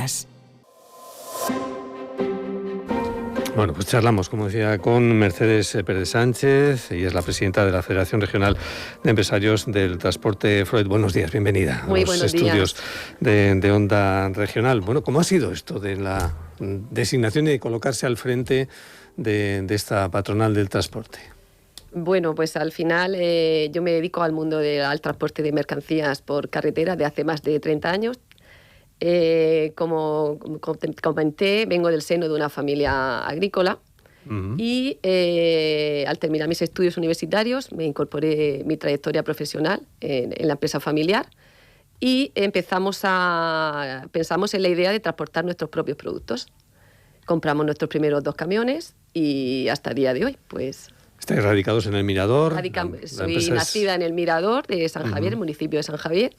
Podcast. Bueno, pues charlamos, como decía, con Mercedes Pérez Sánchez, ella es la presidenta de la Federación Regional de Empresarios del Transporte Freud. Buenos días, bienvenida Muy a los buenos estudios días. de Onda Regional. Bueno, ¿cómo ha sido esto de la designación y de colocarse al frente de esta patronal del transporte? Bueno, pues al final yo me dedico al mundo al transporte de mercancías por carretera de hace más de 30 años. Como comenté, vengo del seno de una familia agrícola y al terminar mis estudios universitarios me incorporé mi trayectoria profesional en la empresa familiar y pensamos en la idea de transportar nuestros propios productos. Compramos nuestros primeros 2 camiones y hasta el día de hoy, pues... ¿Estáis radicados en El Mirador? Soy nacida en El Mirador de San Javier, el municipio de San Javier.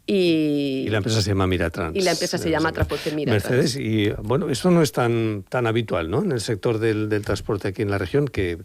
Y la empresa se llama Miratrans. Y la empresa se llama Transporte Miratrans. Mercedes, y bueno, esto no es tan habitual, ¿no?, en el sector del transporte aquí en la región, que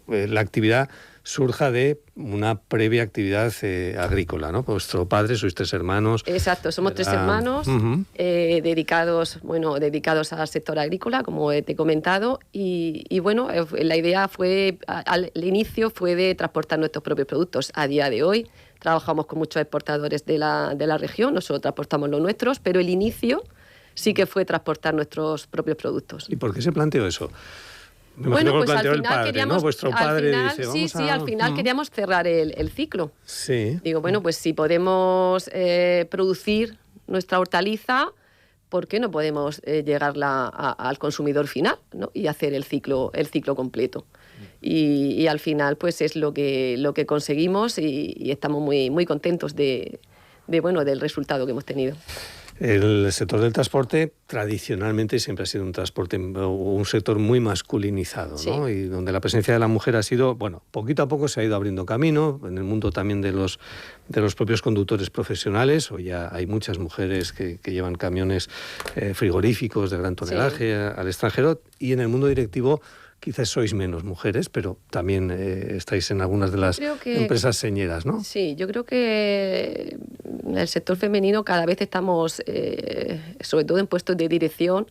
la actividad surja de una previa actividad agrícola, ¿no? Vuestro padre, sois 3 hermanos. Exacto, somos 3 hermanos dedicados al sector agrícola, como te he comentado, y bueno, la idea al inicio fue de transportar nuestros propios productos. A día de hoy trabajamos con muchos exportadores de la región, nosotros transportamos los nuestros, pero el inicio sí que fue transportar nuestros propios productos. ¿Y por qué se planteó eso? Bueno, pues al final padre, queríamos... ¿no? Vuestro padre dice, al final queríamos cerrar el ciclo. Sí. Digo, bueno, pues si podemos producir nuestra hortaliza, ¿por qué no podemos llegarla al consumidor final, ¿no? Y hacer el ciclo completo? Y al final pues es lo que conseguimos y estamos muy contentos del resultado que hemos tenido. El sector del transporte tradicionalmente siempre ha sido un sector muy masculinizado, ¿no? Sí. Y donde la presencia de la mujer ha sido, poquito a poco se ha ido abriendo camino, en el mundo también de los propios conductores profesionales. Hoy ya hay muchas mujeres que llevan camiones frigoríficos de gran tonelaje al extranjero, y en el mundo directivo quizás sois menos mujeres, pero también estáis en algunas de las empresas señeras, ¿no? Sí, yo creo que en el sector femenino cada vez estamos, sobre todo en puestos de dirección,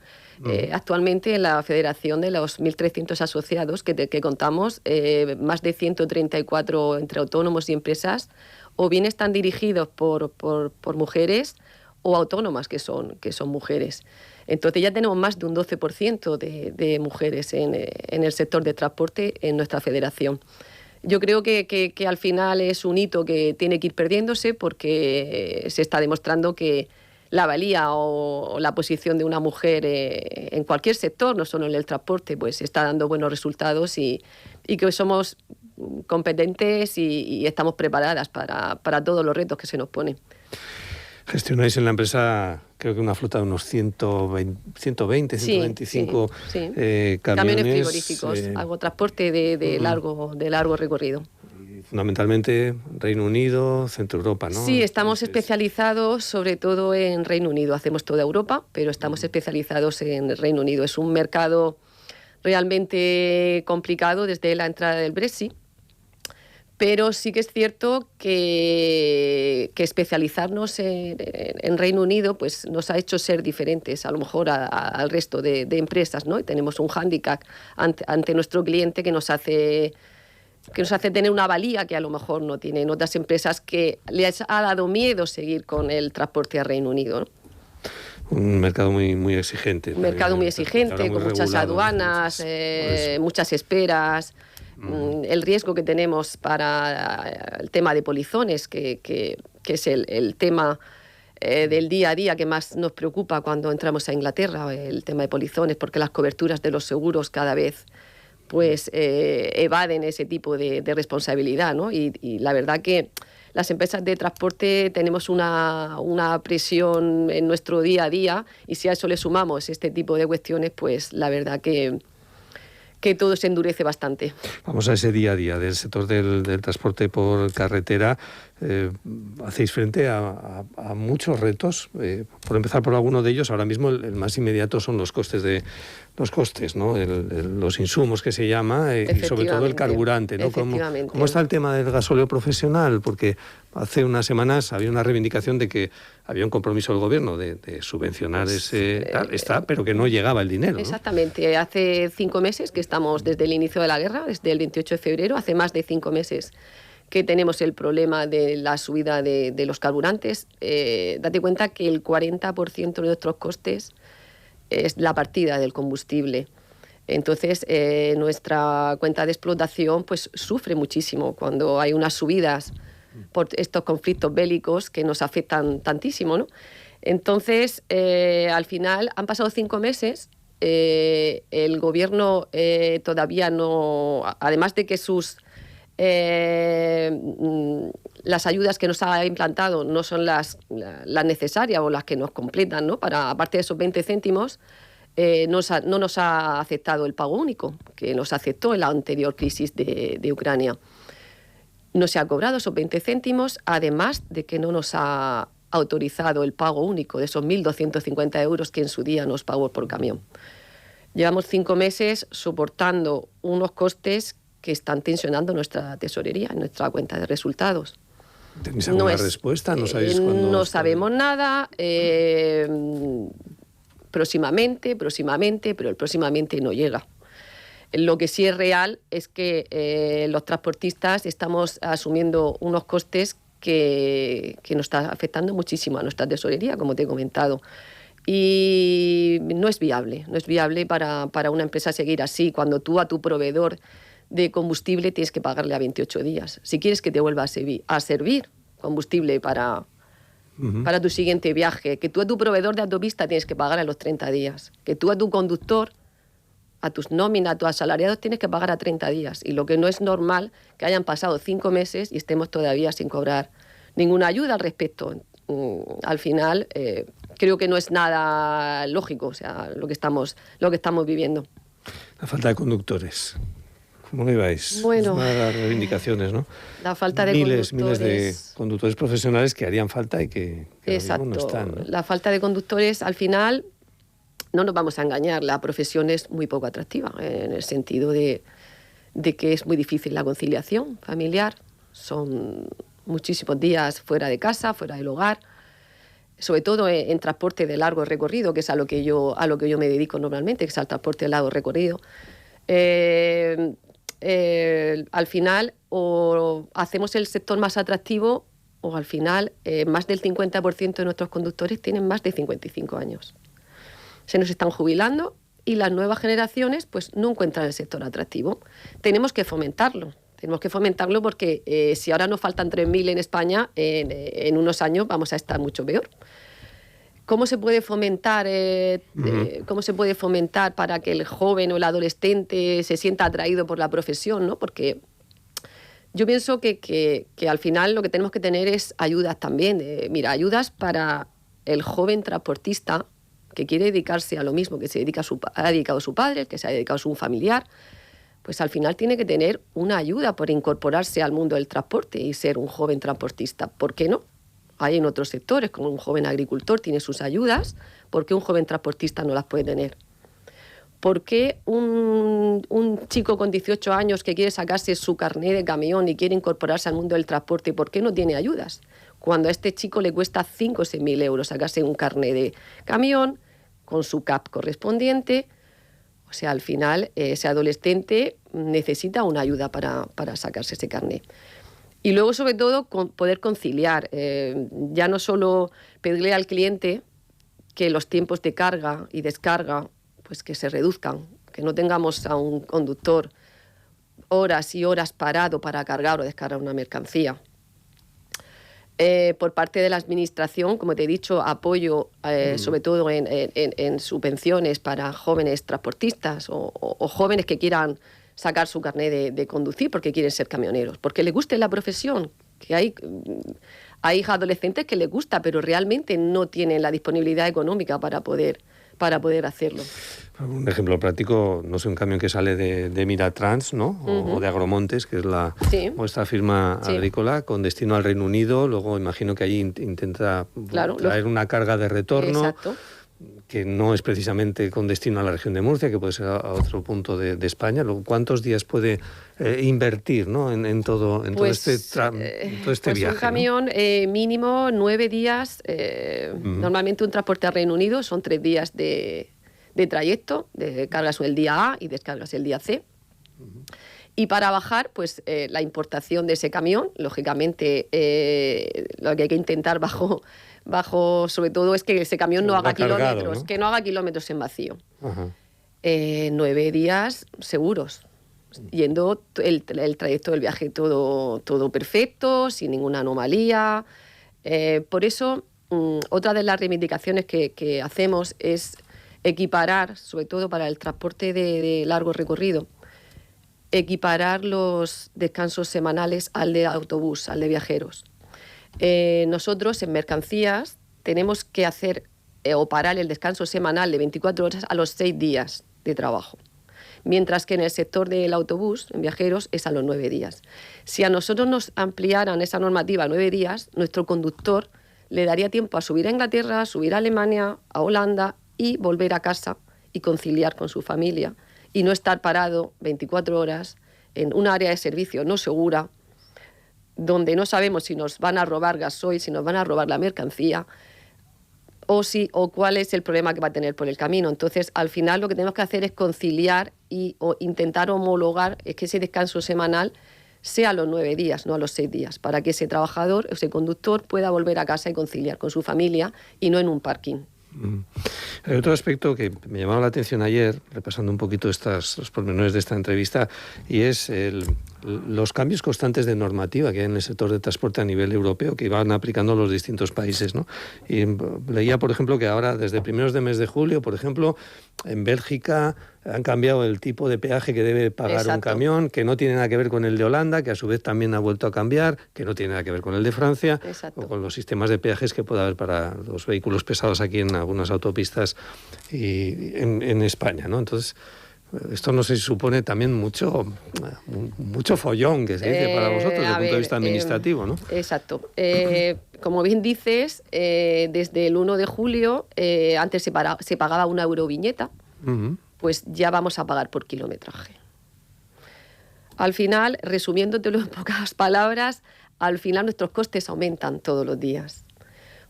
actualmente en la federación de los 1.300 asociados que contamos, más de 134 entre autónomos y empresas, o bien están dirigidos por mujeres o autónomas que son mujeres. Entonces ya tenemos más de un 12% de mujeres en el sector de transporte en nuestra federación. Yo creo que al final es un hito que tiene que ir perdiéndose, porque se está demostrando que la valía o la posición de una mujer en cualquier sector, no solo en el transporte, pues está dando buenos resultados y que somos competentes y estamos preparadas para todos los retos que se nos ponen. Gestionáis en la empresa, creo que una flota de unos 125 camiones frigoríficos, algo transporte de largo recorrido. Fundamentalmente Reino Unido, Centro Europa, ¿no? Sí, estamos especializados sobre todo en Reino Unido. Hacemos toda Europa, pero estamos especializados en Reino Unido. Es un mercado realmente complicado desde la entrada del Brexit. Pero sí que es cierto que especializarnos en Reino Unido pues nos ha hecho ser diferentes a lo mejor al resto de empresas, ¿no? Y tenemos un hándicap ante nuestro cliente que nos hace tener una valía que a lo mejor no tienen otras empresas que les ha dado miedo seguir con el transporte a Reino Unido, ¿no? Un mercado muy exigente. Un mercado muy exigente, con muchas aduanas, muchas esperas. El riesgo que tenemos para el tema de polizones, que es el tema del día a día que más nos preocupa cuando entramos a Inglaterra, el tema de polizones, porque las coberturas de los seguros cada vez pues evaden ese tipo de responsabilidad, ¿no? Y la verdad que las empresas de transporte tenemos una presión en nuestro día a día, y si a eso le sumamos este tipo de cuestiones, pues la verdad que todo se endurece bastante. Vamos a ese día a día del sector del transporte por carretera. Hacéis frente a muchos retos. Por empezar por alguno de ellos, ahora mismo el más inmediato son los costes, ¿no? Los insumos que se llama, y sobre todo el carburante, ¿no? ¿Cómo está el tema del gasóleo profesional? Porque hace unas semanas había una reivindicación de que había un compromiso del gobierno de subvencionar pero que no llegaba el dinero, ¿no? Exactamente. Hace 5 meses que estamos desde el inicio de la guerra, desde el 28 de febrero, hace más de 5 meses que tenemos el problema de la subida de los carburantes. Date cuenta que el 40% de nuestros costes es la partida del combustible. Entonces, nuestra cuenta de explotación pues sufre muchísimo cuando hay unas subidas por estos conflictos bélicos que nos afectan tantísimo, ¿no? Entonces, al final, han pasado 5 meses, el gobierno todavía no, además de que las ayudas que nos ha implantado no son las necesarias o las que nos completan, ¿no? Aparte de esos 20 céntimos, no nos ha aceptado el pago único, que nos aceptó en la anterior crisis de Ucrania. No se ha cobrado esos 20 céntimos, además de que no nos ha autorizado el pago único de esos 1.250 euros que en su día nos pagó por camión. Llevamos 5 meses soportando unos costes que están tensionando nuestra tesorería, nuestra cuenta de resultados. ¿Tenéis alguna respuesta? ¿No sabéis cuándo? No sabemos nada. Próximamente, pero el próximamente no llega. Lo que sí es real es que los transportistas estamos asumiendo unos costes que nos está afectando muchísimo a nuestra tesorería, como te he comentado. Y no es viable para una empresa seguir así, cuando tú a tu proveedor de combustible tienes que pagarle a 28 días. Si quieres que te vuelva a servir combustible para tu siguiente viaje, que tú a tu proveedor de autopista tienes que pagar a los 30 días, que tú a tu conductor, a tus nóminas, a tus asalariados tienes que pagar a 30 días. Y lo que no es normal, que hayan pasado 5 meses y estemos todavía sin cobrar ninguna ayuda al respecto. Al final, creo que no es nada lógico, o sea, lo que estamos viviendo. La falta de conductores. ¿Cómo lo ibais? Bueno, es una de las reivindicaciones, ¿no? La falta de miles de conductores profesionales que harían falta y que exacto, no están, ¿no? La falta de conductores, al final, no nos vamos a engañar, la profesión es muy poco atractiva, en el sentido de que es muy difícil la conciliación familiar. Son muchísimos días fuera de casa, fuera del hogar, sobre todo en transporte de largo recorrido, que es a lo que yo me dedico normalmente, que es al transporte de largo recorrido. Al final, o hacemos el sector más atractivo, o al final más del 50% de nuestros conductores tienen más de 55 años. Se nos están jubilando y las nuevas generaciones pues no encuentran el sector atractivo. Tenemos que fomentarlo porque si ahora nos faltan 3.000 en España, en unos años vamos a estar mucho peor. ¿Cómo se puede fomentar para que el joven o el adolescente se sienta atraído por la profesión, ¿no? Porque yo pienso que al final lo que tenemos que tener es ayudas también. Ayudas para el joven transportista que quiere dedicarse a lo mismo que ha dedicado su padre, que se ha dedicado su familiar, pues al final tiene que tener una ayuda por incorporarse al mundo del transporte y ser un joven transportista. ¿Por qué no? Hay en otros sectores, como un joven agricultor tiene sus ayudas, ¿por qué un joven transportista no las puede tener? ¿Por qué un chico con 18 años que quiere sacarse su carné de camión y quiere incorporarse al mundo del transporte, ¿por qué no tiene ayudas? Cuando a este chico le cuesta 5 o 6.000 euros sacarse un carné de camión con su CAP correspondiente. O sea, al final ese adolescente necesita una ayuda para sacarse ese carné. Y luego, sobre todo, poder conciliar. Ya no solo pedirle al cliente que los tiempos de carga y descarga pues que se reduzcan, que no tengamos a un conductor horas y horas parado para cargar o descargar una mercancía. Por parte de la Administración, como te he dicho, apoyo sobre todo en subvenciones para jóvenes transportistas o jóvenes que quieran sacar su carné de conducir porque quieren ser camioneros, porque les guste la profesión, que hay adolescentes que les gusta, pero realmente no tienen la disponibilidad económica para poder hacerlo. Un ejemplo práctico, no sé, un camión que sale de Miratrans, ¿no? O de Agromontes, que es vuestra firma agrícola, con destino al Reino Unido. Luego imagino que allí intenta traer una carga de retorno. Exacto. que no es precisamente con destino a la región de Murcia, que puede ser a otro punto de España, ¿cuántos días puede invertir, ¿no? en todo este viaje? Un camión, ¿no? Mínimo 9 días. Normalmente un transporte a Reino Unido son 3 días de trayecto, cargas el día A y descargas el día C. Y para bajar, pues la importación de ese camión, lógicamente, lo que hay que intentar bajo sobre todo es que ese camión no haga kilómetros, ¿no? Que no haga kilómetros en vacío. 9 días seguros, yendo el trayecto del viaje todo perfecto, sin ninguna anomalía. Por eso, otra de las reivindicaciones que hacemos es equiparar, sobre todo para el transporte de largo recorrido, equiparar los descansos semanales al de autobús, al de viajeros. Nosotros en mercancías tenemos que hacer o parar el descanso semanal de 24 horas a los 6 días de trabajo, mientras que en el sector del autobús, en viajeros, es a los 9 días. Si a nosotros nos ampliaran esa normativa a 9 días, nuestro conductor le daría tiempo a subir a Inglaterra, a subir a Alemania, a Holanda y volver a casa y conciliar con su familia y no estar parado 24 horas en un área de servicio no segura, donde no sabemos si nos van a robar gasoil, si nos van a robar la mercancía o cuál es el problema que va a tener por el camino. Entonces, al final lo que tenemos que hacer es conciliar o intentar homologar es que ese descanso semanal sea a los 9 días, no a los 6 días, para que ese trabajador, ese conductor, pueda volver a casa y conciliar con su familia y no en un parking. Hay otro aspecto que me llamaba la atención ayer, repasando un poquito los pormenores de esta entrevista, y es los cambios constantes de normativa que hay en el sector de transporte a nivel europeo que van aplicando los distintos países, ¿no? Y leía, por ejemplo, que ahora, desde primeros de mes de julio, por ejemplo, en Bélgica han cambiado el tipo de peaje que debe pagar un camión, que no tiene nada que ver con el de Holanda, que a su vez también ha vuelto a cambiar, que no tiene nada que ver con el de Francia, o con los sistemas de peajes que pueda haber para los vehículos pesados aquí en algunas autopistas y en España, ¿no? Entonces, esto no sé si supone también mucho follón, que se dice para vosotros, desde el punto de vista administrativo, ¿no? Exacto. Como bien dices, desde el 1 de julio, antes se pagaba una euroviñeta, pues ya vamos a pagar por kilometraje. Al final, resumiéndotelo en pocas palabras, al final nuestros costes aumentan todos los días.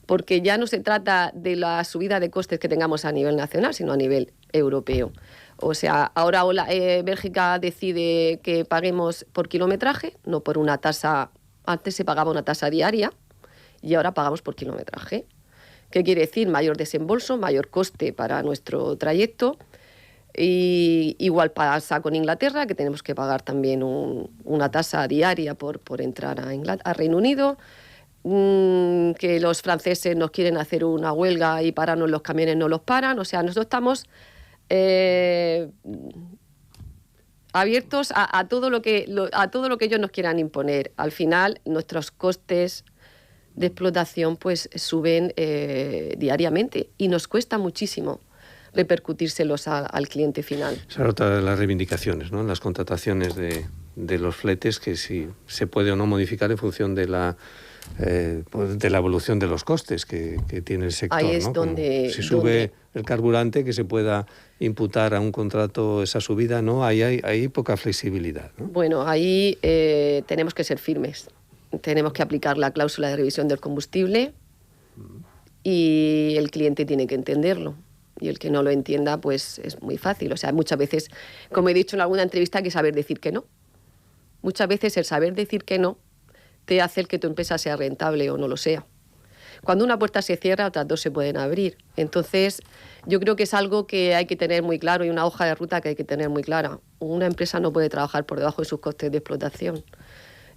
Porque ya no se trata de la subida de costes que tengamos a nivel nacional, sino a nivel europeo. O sea, ahora Bélgica decide que paguemos por kilometraje, no por una tasa. Antes se pagaba una tasa diaria y ahora pagamos por kilometraje. ¿Qué quiere decir? Mayor desembolso, mayor coste para nuestro trayecto. Y igual pasa con Inglaterra, que tenemos que pagar también una tasa diaria por entrar a Reino Unido. Que los franceses nos quieren hacer una huelga y pararnos los camiones, no los paran. O sea, nosotros estamos abiertos a todo lo que ellos nos quieran imponer. Al final, nuestros costes de explotación pues suben diariamente y nos cuesta muchísimo repercutírselos al cliente final. Esa es otra de las reivindicaciones, ¿no? Las contrataciones de los fletes, que si se puede o no modificar en función de la evolución de los costes que tiene el sector. Ahí es, ¿no? donde... Si sube el carburante, que se pueda imputar a un contrato esa subida, ¿no? Hay poca flexibilidad, ¿no? Bueno, ahí tenemos que ser firmes. Tenemos que aplicar la cláusula de revisión del combustible y el cliente tiene que entenderlo. Y el que no lo entienda, pues es muy fácil. O sea, muchas veces, como he dicho en alguna entrevista, hay que saber decir que no. Muchas veces el saber decir que no te hace el que tu empresa sea rentable o no lo sea. Cuando una puerta se cierra, otras dos se pueden abrir. Entonces, yo creo que es algo que hay que tener muy claro y una hoja de ruta que hay que tener muy clara. Una empresa no puede trabajar por debajo de sus costes de explotación.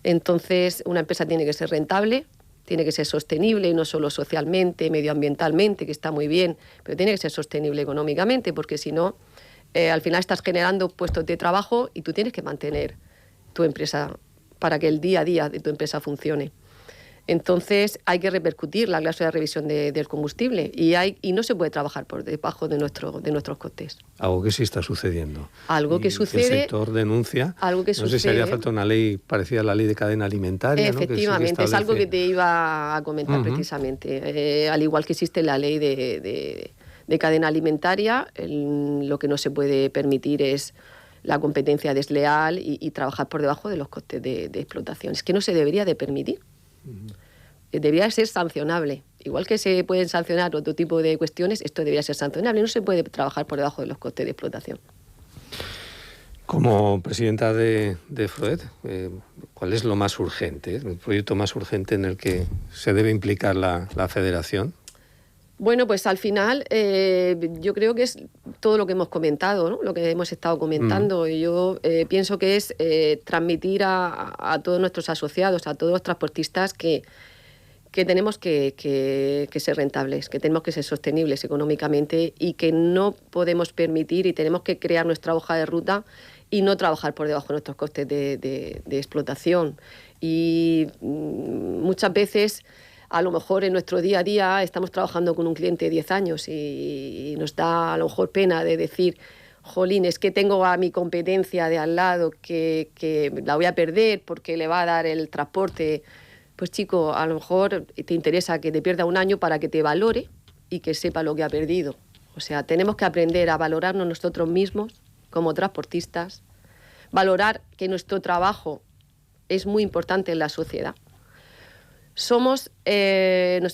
Entonces, una empresa tiene que ser rentable, tiene que ser sostenible, no solo socialmente, medioambientalmente, que está muy bien, pero tiene que ser sostenible económicamente, porque si no, al final estás generando puestos de trabajo y tú tienes que mantener tu empresa para que el día a día de tu empresa funcione. Entonces hay que repercutir la cláusula de revisión del combustible y no se puede trabajar por debajo de nuestros costes. Algo que sí está sucediendo. Algo que sucede. El sector denuncia. Algo que no sucede. sé si haría falta una ley parecida a la ley de cadena alimentaria. Efectivamente, ¿no? Es algo que te iba a comentar precisamente. Al igual que existe la ley de de cadena alimentaria. Lo que no se puede permitir es la competencia desleal y trabajar por debajo de los costes de explotación. Es que no se debería de permitir. Debería ser sancionable. Igual que se pueden sancionar otro tipo de cuestiones, esto debería ser sancionable. No se puede trabajar por debajo de los costes de explotación. Como presidenta de FROED, ¿cuál es lo más urgente, el proyecto más urgente en el que se debe implicar la federación? Bueno, pues al final yo creo que es todo lo que hemos comentado, ¿no? Lo que hemos estado comentando. Yo pienso que es transmitir a todos nuestros asociados, a todos los transportistas que tenemos que ser rentables, que tenemos que ser sostenibles económicamente y que no podemos permitir y tenemos que crear nuestra hoja de ruta y no trabajar por debajo de nuestros costes de explotación. Y muchas veces, a lo mejor en nuestro día a día, estamos trabajando con un cliente de 10 años y nos da a lo mejor pena de decir, jolín, es que tengo a mi competencia de al lado que la voy a perder porque le va a dar el transporte. Pues chico, a lo mejor te interesa que te pierda un año para que te valore y que sepa lo que ha perdido. O sea, tenemos que aprender a valorarnos nosotros mismos como transportistas, valorar que nuestro trabajo es muy importante en la sociedad. Nosotros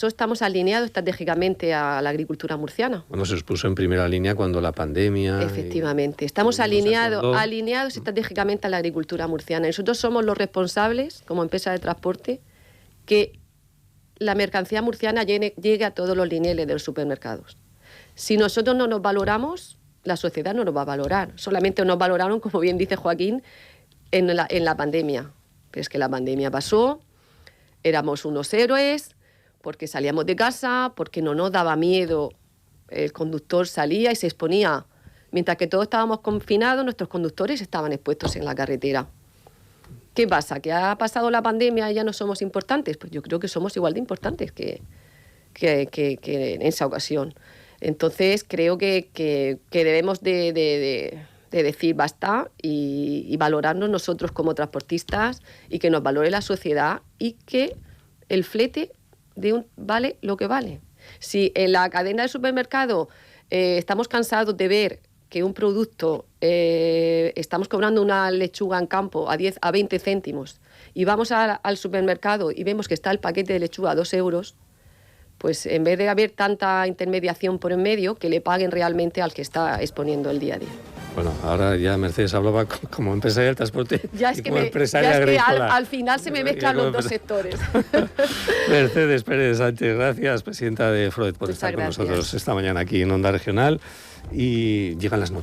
estamos alineados estratégicamente a la agricultura murciana. Bueno, se os puso en primera línea cuando la pandemia... Efectivamente, estamos alineados estratégicamente a la agricultura murciana. Nosotros somos los responsables, como empresa de transporte, que la mercancía murciana llegue a todos los lineales de los supermercados. Si nosotros no nos valoramos, la sociedad no nos va a valorar. Solamente nos valoraron, como bien dice Joaquín, en la pandemia. Pero es que la pandemia pasó, éramos unos héroes, porque salíamos de casa, porque no nos daba miedo. El conductor salía y se exponía. Mientras que todos estábamos confinados, nuestros conductores estaban expuestos en la carretera. ¿Qué pasa? ¿Que ha pasado la pandemia y ya no somos importantes? Pues yo creo que somos igual de importantes que en esa ocasión. Entonces creo que debemos de decir basta y valorarnos nosotros como transportistas y que nos valore la sociedad y que el flete vale lo que vale. Si en la cadena de supermercado estamos cansados de ver que un producto, estamos cobrando una lechuga en campo a 10 a 20 céntimos y vamos al supermercado y vemos que está el paquete de lechuga a 2 euros, pues en vez de haber tanta intermediación por en medio, que le paguen realmente al que está exponiendo el día a día. Bueno, ahora ya Mercedes hablaba como empresaria del transporte ya es y que como empresaria agrícola. Al final se me mezclan los dos sectores. Mercedes Pérez Sánchez, gracias, presidenta de FROED, por Muchas estar con gracias. nosotros esta mañana aquí en Onda Regional. Y llegan las noticias.